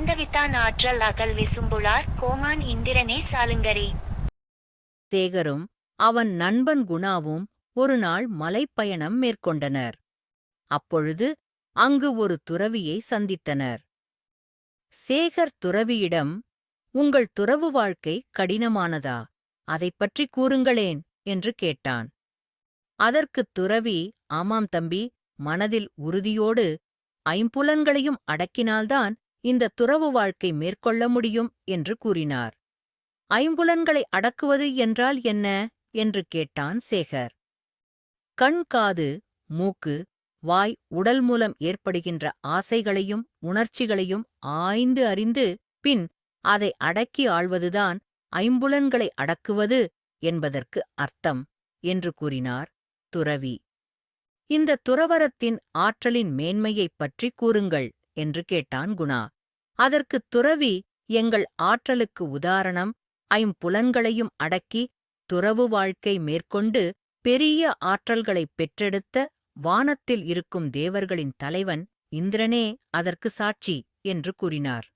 ஆண்டவித்தான் ஆற்றல் அகல் விசும்புளார் கோமான் இந்திரனே சாலுங்கரி. சேகரும் அவன் நண்பன் குணாவும் ஒருநாள் மலைப்பயணம் மேற்கொண்டனர். அப்பொழுது அங்கு ஒரு துறவியை சந்தித்தனர். சேகர் துறவியிடம், உங்கள் துறவு வாழ்க்கை கடினமானதா, அதைப் பற்றி கூறுங்களேன் என்று கேட்டான். அதற்குத் துறவி, ஆமாம் தம்பி, மனதில் உறுதியோடு ஐம்புலன்களையும் அடக்கினால்தான் இந்த துறவு வாழ்க்கை மேற்கொள்ள முடியும் என்று கூறினார். ஐம்புலன்களை அடக்குவது என்றால் என்ன என்று கேட்டான் சேகர். கண், காது, மூக்கு, வாய், உடல் மூலம் ஏற்படுகின்ற ஆசைகளையும் உணர்ச்சிகளையும் ஆய்ந்து அறிந்து பின் அதை அடக்கி ஆள்வதுதான் ஐம்புலன்களை அடக்குவது என்பதற்கு அர்த்தம் என்று கூறினார் துறவி. இந்த துறவறத்தின் ஆற்றலின் மேன்மையைப் பற்றி கூறுங்கள் என்று கேட்டான் குணா. அதற்குத் துறவி, எங்கள் ஆற்றலுக்கு உதாரணம் ஐம்புலன்களையும் அடக்கி துறவு வாழ்க்கை மேற்கொண்டு பெரிய ஆற்றல்களைப் பெற்றெடுத்த வானத்தில் இருக்கும் தேவர்களின் தலைவன் இந்திரனே அதற்கு சாட்சி என்று கூறினார்.